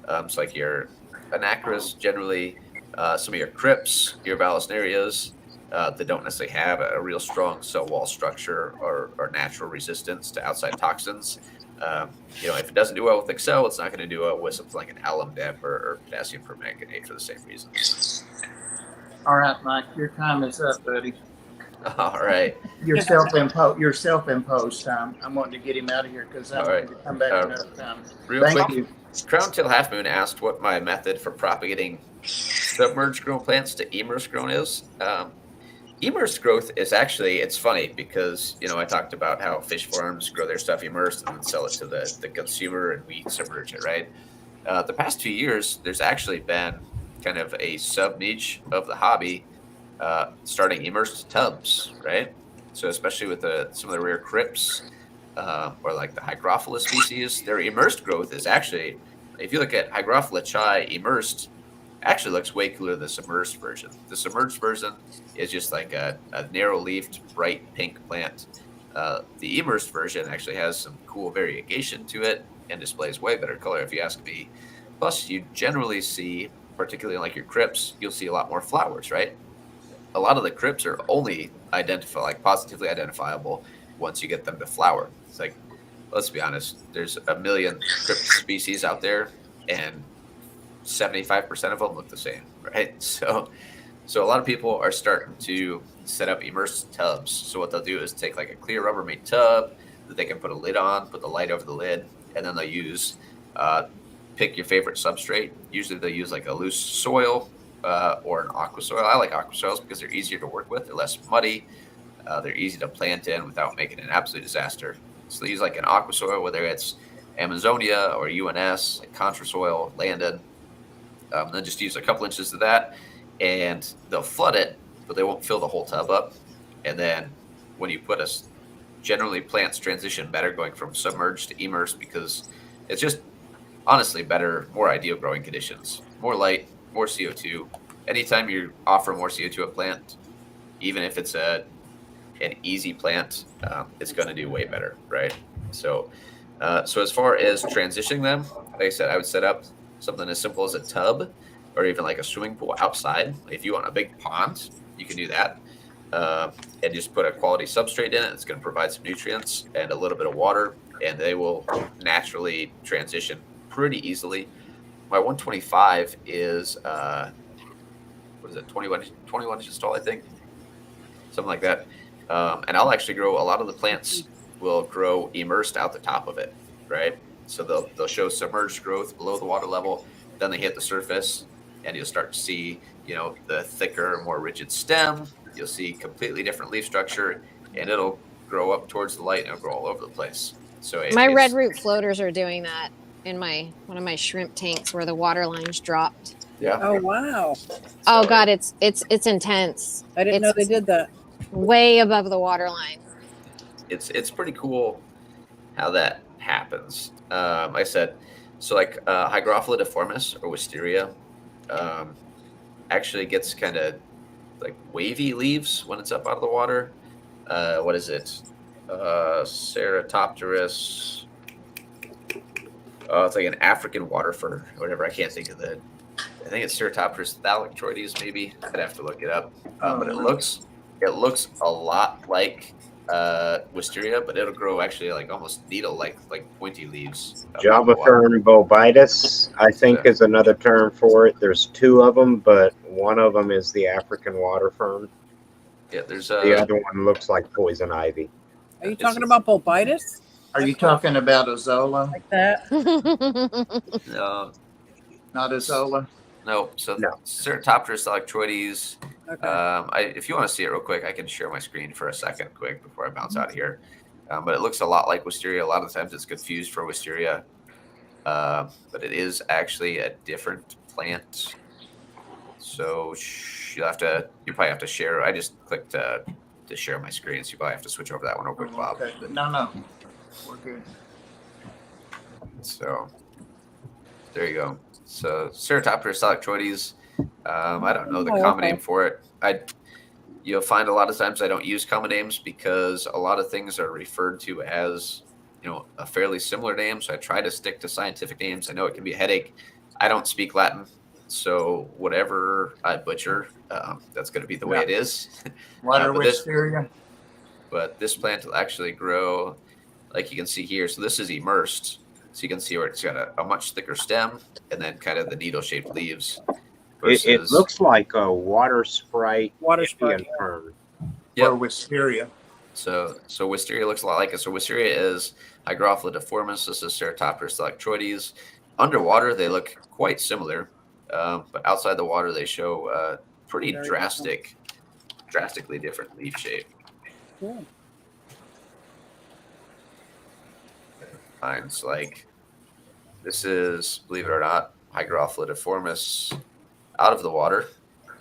Speaker 5: So like your anacras, generally some of your crypts, your vallisnerias, that don't necessarily have a real strong cell wall structure or natural resistance to outside toxins. If it doesn't do well with Excel, it's not going to do well with something like an alum dip or potassium permanganate for the same reasons.
Speaker 1: All right, Mike, your time is up, buddy.
Speaker 5: All right.
Speaker 1: Your self-imposed time. I'm wanting to get him out of here because I'm
Speaker 5: All right.
Speaker 1: going to come back another time.
Speaker 5: Real
Speaker 1: Thank
Speaker 5: quick,
Speaker 1: you.
Speaker 5: Crown Tail Half Moon asked what my method for propagating submerged grown plants to immersed grown is. Immersed growth is actually, it's funny because, I talked about how fish farms grow their stuff immersed and then sell it to the consumer, and we submerge it, right? The past 2 years, there's actually been kind of a sub-niche of the hobby starting immersed tubs, right? So especially with some of the rare crypts or like the Hygrophila species, their immersed growth is actually, if you look at Hygrophila chai immersed, actually looks way cooler than the submerged version. The submerged version is just like a narrow-leafed, bright pink plant. The immersed version actually has some cool variegation to it and displays way better color, if you ask me. Plus, you generally see, particularly like your crypts, you'll see a lot more flowers, right? A lot of the crypts are only positively identifiable once you get them to flower. It's like, let's be honest, there's a million crypt species out there, and 75% of them look the same, right? So a lot of people are starting to set up immersed tubs. So what they'll do is take like a clear Rubbermaid tub that they can put a lid on, put the light over the lid, and then they'll use, pick your favorite substrate. Usually they'll use like a loose soil or an aqua soil. I like aqua soils because they're easier to work with. They're less muddy. They're easy to plant in without making an absolute disaster. So they use like an aqua soil, whether it's Amazonia or UNS, like Contra soil, Landon. Then just use a couple inches of that, and they'll flood it, but they won't fill the whole tub up. And then when you put generally plants transition better going from submerged to immersed because it's just honestly better, more ideal growing conditions, more light, more CO2. Anytime you offer more CO2 to a plant, even if it's an easy plant, it's going to do way better, right? So as far as transitioning them, like I said, I would set up something as simple as a tub or even like a swimming pool outside. If you want a big pond, you can do that. And just put a quality substrate in it. It's going to provide some nutrients and a little bit of water, and they will naturally transition pretty easily. My 125 is, what is it, 21 inches tall, I think, something like that. And I'll actually grow, a lot of the plants will grow immersed out the top of it, right? So they'll show submerged growth below the water level. Then they hit the surface, and you'll start to see, the thicker, more rigid stem. You'll see completely different leaf structure, and it'll grow up towards the light and it'll grow all over the place. So
Speaker 8: My red root floaters are doing that in one of my shrimp tanks where the water line's dropped.
Speaker 5: Yeah.
Speaker 3: Oh wow!
Speaker 8: Oh God, it's intense.
Speaker 3: I didn't know they did that.
Speaker 8: Way above the water line.
Speaker 5: It's pretty cool how that happens. Like I said, so like Hygrophila deformis or wisteria actually gets kind of like wavy leaves when it's up out of the water. What is it? Ceratopterus. Oh, it's like an African water fern or whatever. I can't think of I think it's Ceratopterus thalictroides, maybe. I'd have to look it up. But it looks a lot like wisteria, but it'll grow actually like almost needle-like, like pointy leaves.
Speaker 7: Java fern bovitis, I think, is another term for it. There's two of them, but one of them is the African water fern.
Speaker 5: Yeah, there's
Speaker 7: The other one looks like poison ivy.
Speaker 3: Are you talking about bulbitis?
Speaker 1: Are you talking about Azola?
Speaker 3: Like that?
Speaker 5: no,
Speaker 1: Not Azola?
Speaker 5: no. So
Speaker 7: No.
Speaker 5: Ceratopterus thalictroides.
Speaker 3: Okay.
Speaker 5: If you want to see it real quick, I can share my screen for a second quick before I bounce out of here. But it looks a lot like wisteria. A lot of times it's confused for wisteria, but it is actually a different plant. So you probably have to share. I just clicked to share my screen, so you probably have to switch over that one real quick, Bob.
Speaker 1: Okay. No. We're good.
Speaker 5: So there you go. So Ceratopterus thalictroides. I don't know the common name for it. You'll find a lot of times I don't use common names because a lot of things are referred to as, a fairly similar name. So I try to stick to scientific names. I know it can be a headache. I don't speak Latin, so whatever I butcher, that's going to be the way it is.
Speaker 1: Water wisteria?
Speaker 5: But this plant will actually grow, like you can see here. So this is immersed. So you can see where it's got a much thicker stem and then kind of the needle-shaped leaves.
Speaker 7: It looks like a water sprite
Speaker 3: Water
Speaker 7: Indian
Speaker 3: sprite.
Speaker 7: fern.
Speaker 1: Or wisteria?
Speaker 5: So wisteria looks a lot like it. So wisteria is Hygrophila deformis. This is Ceratopterus thalictroides. Underwater, they look quite similar, but outside the water, they show pretty
Speaker 3: Very
Speaker 5: drastically different leaf shape.
Speaker 3: Cool.
Speaker 5: Finds like this is, believe it or not, Hygrophila deformis out of the water,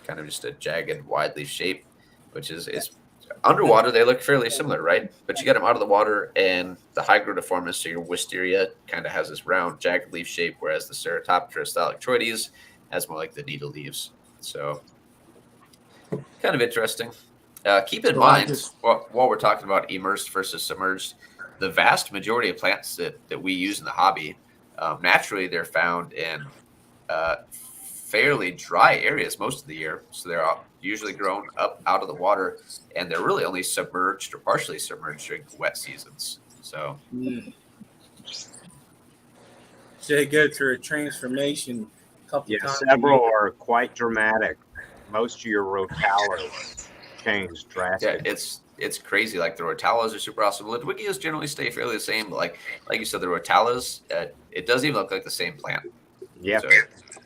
Speaker 5: kind of just a jagged, wide leaf shape, which is underwater. They look fairly similar, right? But you get them out of the water, and the Hygrodeformis, so your wisteria, kind of has this round, jagged leaf shape, whereas the Ceratopterus thalictroides has more like the needle leaves. So, kind of interesting. Keep in mind, while we're talking about immersed versus submerged, the vast majority of plants that we use in the hobby, naturally they're found in fairly dry areas most of the year. So they're usually grown up out of the water, and they're really only submerged or partially submerged during wet seasons. So,
Speaker 4: So they go through a transformation a couple times.
Speaker 7: Several are quite dramatic. Most of your rotalas change drastically.
Speaker 5: yeah, it's crazy. Like the rotalas are super awesome. Ludwigias generally stay fairly the same, but like you said, the rotalas, it doesn't even look like the same plant.
Speaker 7: Yeah.
Speaker 5: So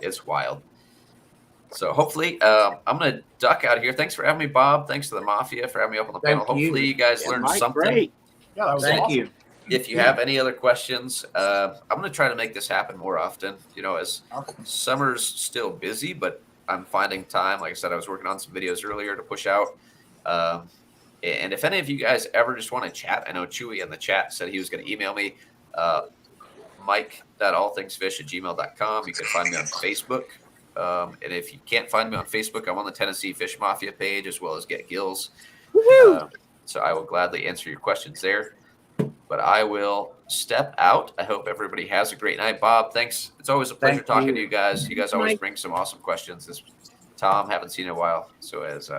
Speaker 5: it's wild. So hopefully, I'm going to duck out of here. Thanks for having me, Bob. Thanks to the Mafia for having me up on the panel.
Speaker 1: Thank you.
Speaker 5: Hopefully you guys learned
Speaker 7: Mike,
Speaker 5: something.
Speaker 7: great.
Speaker 6: Yeah, that was
Speaker 1: Thank
Speaker 6: awesome.
Speaker 1: you.
Speaker 5: If you have any other questions, I'm going to try to make this happen more often. As summer's still busy, but I'm finding time. Like I said, I was working on some videos earlier to push out. And if any of you guys ever just want to chat, I know Chewy in the chat said he was going to email me, mike.allthingsfish@gmail.com. You can find me on Facebook. And if you can't find me on Facebook, I'm on the Tennessee Fish Mafia page as well as Get Gills. So I will gladly answer your questions there. But I will step out. I hope everybody has a great night. Bob, thanks. It's always a pleasure
Speaker 1: Thank
Speaker 5: talking
Speaker 1: you.
Speaker 5: to you guys. You guys always
Speaker 3: Mike.
Speaker 5: bring some awesome questions. This Tom, haven't seen in a while. So it's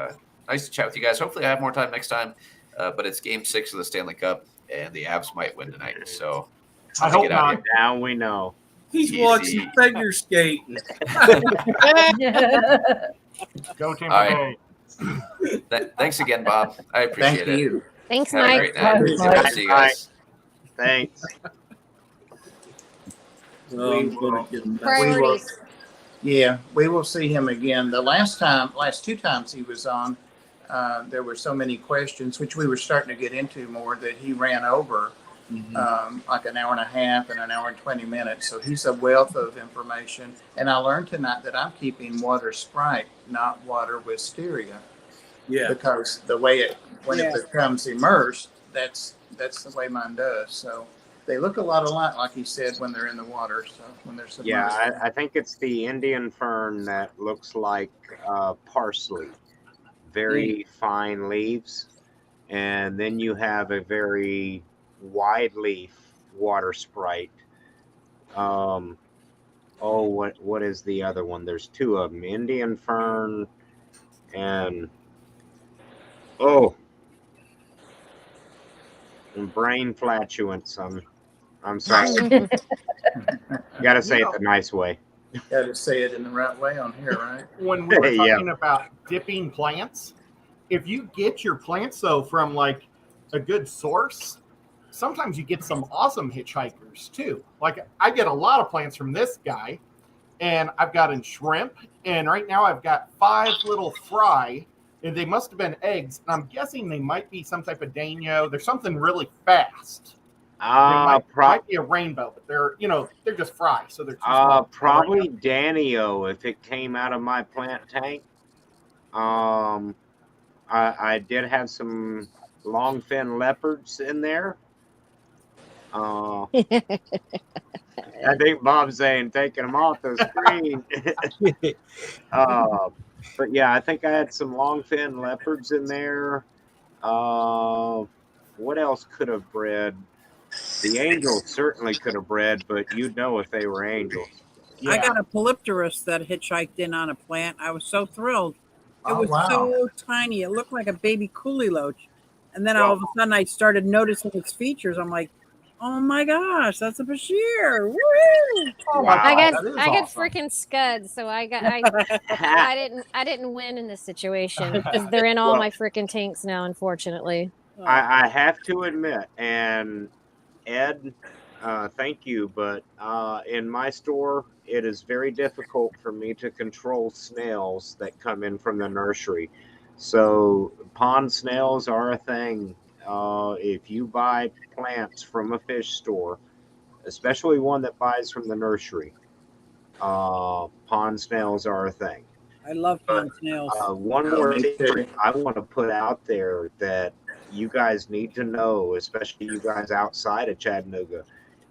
Speaker 5: nice to chat with you guys. Hopefully I have more time next time. But it's game 6 of the Stanley Cup, and the Avs might win tonight. So
Speaker 6: I hope not.
Speaker 7: Now we know.
Speaker 4: He's
Speaker 5: Easy.
Speaker 4: watching figure skating.
Speaker 6: Go Tampa
Speaker 5: All right.
Speaker 6: Bay.
Speaker 5: Thanks again, Bob. I appreciate
Speaker 1: Thank
Speaker 5: it.
Speaker 1: you.
Speaker 8: Thanks,
Speaker 5: Have a
Speaker 8: Mike.
Speaker 5: great night.
Speaker 1: Bye.
Speaker 5: See you guys.
Speaker 7: Thanks.
Speaker 4: Oh, I'm gonna get him back.
Speaker 8: Priorities.
Speaker 1: Yeah, we will see him again. The last 2 times he was on, there were so many questions, which we were starting to get into more, that he ran over like an hour and a half and an hour and 20 minutes. So he's a wealth of information. And I learned tonight that I'm keeping water Sprite, not water Wisteria,
Speaker 4: Yeah.
Speaker 1: because the way when it becomes immersed, that's the way mine does. So they look a lot alike, like he said, when they're in the water. So when they're submerged.
Speaker 7: Yeah, I think it's the Indian fern that looks like parsley. Very fine leaves. And then you have a very wide leaf water Sprite. What is the other one? There's 2 of them. Indian fern and brain flatulence. I'm sorry. Gotta say it the nice way.
Speaker 1: Got to say it in the right way on here, right?
Speaker 6: When we were
Speaker 7: Yeah.
Speaker 6: talking about dipping plants, if you get your plants though from like a good source, sometimes you get some awesome hitchhikers too. Like I get a lot of plants from this guy, and I've gotten shrimp, and right now I've got 5 little fry, and they must have been eggs, and I'm guessing they might be some type of Dano. They're something really fast. Might be a rainbow, but they're just fry, so they're too small.
Speaker 7: Probably Danio if it came out of my plant tank. I did have some long fin leopards in there. I think Bob's saying taking them off the screen. But yeah, I think I had some long fin leopards in there. What else could have bred? The angels certainly could have bred, but you'd know if they were angels.
Speaker 3: I got a polypterus that hitchhiked in on a plant. I was so thrilled. It
Speaker 1: Oh,
Speaker 3: was
Speaker 1: wow.
Speaker 3: so tiny. It looked like a baby coolie loach. And then all of a sudden I started noticing its features. I'm like, oh my gosh, that's a bashir. Woo!
Speaker 6: Wow.
Speaker 8: I
Speaker 6: That
Speaker 8: got
Speaker 6: is awesome.
Speaker 8: freaking scuds, so I didn't win in this situation because they're in all my freaking tanks now, unfortunately.
Speaker 7: I have to admit, and Ed, thank you, but in my store, it is very difficult for me to control snails that come in from the nursery. So pond snails are a thing. If you buy plants from a fish store, especially one that buys from the nursery, pond snails are a thing.
Speaker 3: I love pond snails.
Speaker 7: One more thing I want to put out there that you guys need to know, especially you guys outside of Chattanooga,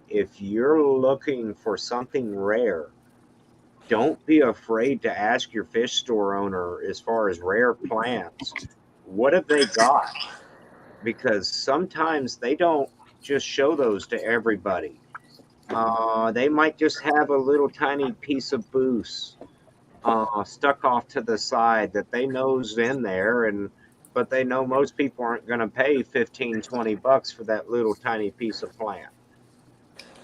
Speaker 7: if you're looking for something rare, don't be afraid to ask your fish store owner as far as rare plants, what have they got? Because sometimes they don't just show those to everybody. They might just have a little tiny piece of booze stuck off to the side that they know's in there, but they know most people aren't going to pay $15-20 for that little tiny piece of plant.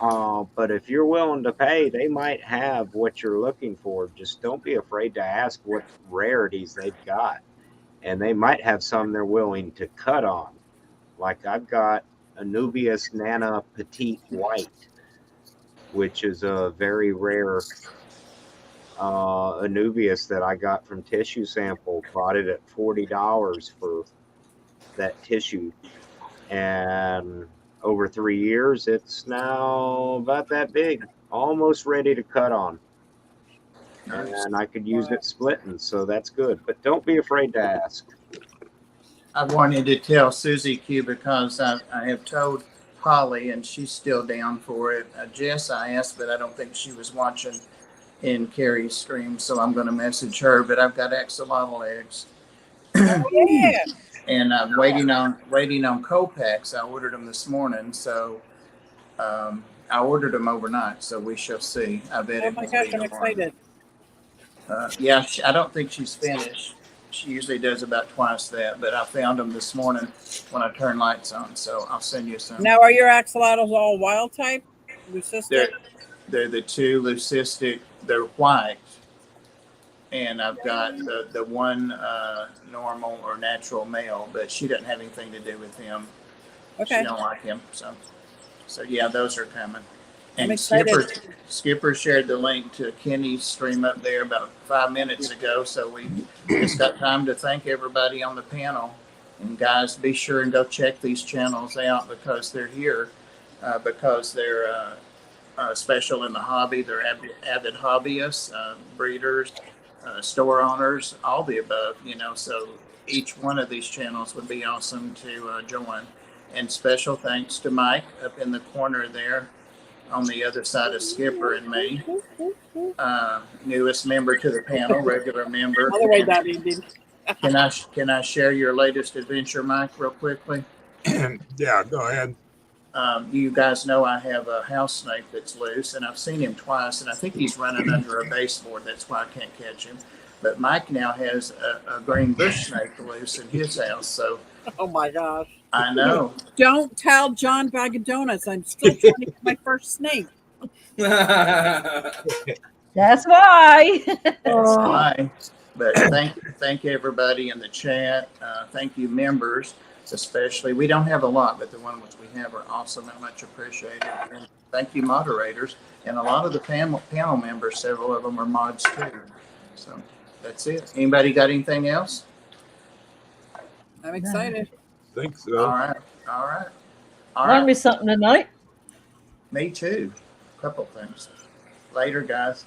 Speaker 7: But if you're willing to pay, they might have what you're looking for. Just don't be afraid to ask what rarities they've got. And they might have some they're willing to cut on. Like I've got Anubias Nana Petite White, which is a very rare Anubias that I got from Tissue Sample. Bought it at $40 for that tissue. And over 3 years, it's now about that big, almost ready to cut on. And I could use it splitting, so that's good. But don't be afraid to ask.
Speaker 1: I wanted to tell Susie Q because I have told Holly, and she's still down for it. Jess, I asked, but I don't think she was watching in Carrie's stream, so I'm going to message her. But I've got axolotl eggs.
Speaker 3: Yeah.
Speaker 1: And I'm waiting on Copacs. I ordered them this morning, so I ordered them overnight. So we shall see. I bet
Speaker 3: Oh
Speaker 1: it
Speaker 3: my
Speaker 1: will
Speaker 3: gosh,
Speaker 1: be
Speaker 3: I'm
Speaker 1: tomorrow.
Speaker 3: excited.
Speaker 1: Yeah, I don't think she's finished. She usually does about twice that, but I found them this morning when I turned lights on. So I'll send you some.
Speaker 3: Now, are your axolotls all wild type? Leucistic?
Speaker 1: They're the two leucistic. They're white. And I've got the one normal or natural male, but she doesn't have anything to do with him.
Speaker 3: Okay.
Speaker 1: She don't like him, so yeah, those are coming.
Speaker 3: I'm
Speaker 1: And
Speaker 3: excited.
Speaker 1: Skipper shared the link to Kenny's stream up there about 5 minutes ago, so we just got time to thank everybody on the panel. And guys, be sure and go check these channels out because they're here, because they're special in the hobby. They're avid hobbyists, breeders, store owners, all the above, so each one of these channels would be awesome to join. And special thanks to Mike up in the corner there on the other side of Skipper and me, newest member to the panel, regular member.
Speaker 3: All the way down, indeed.
Speaker 1: Can I share your latest adventure, Mike, real quickly?
Speaker 2: Yeah, go ahead.
Speaker 1: You guys know I have a house snake that's loose, and I've seen him twice, and I think he's running under a baseboard. That's why I can't catch him. But Mike now has a green bush snake loose in his house, so
Speaker 3: Oh my gosh.
Speaker 1: I know.
Speaker 3: Don't tell John Bag of Donuts. I'm still trying to get my first snake.
Speaker 9: That's why.
Speaker 1: That's why. But thank everybody in the chat. Thank you, members, especially. We don't have a lot, but the ones we have are awesome and much appreciated. And thank you, moderators. And a lot of the panel members, several of them are mods too. So that's it. Anybody got anything else?
Speaker 3: I'm excited.
Speaker 2: Think so.
Speaker 1: All right.
Speaker 9: Learn me something tonight.
Speaker 1: Me too. A couple things. Later, guys.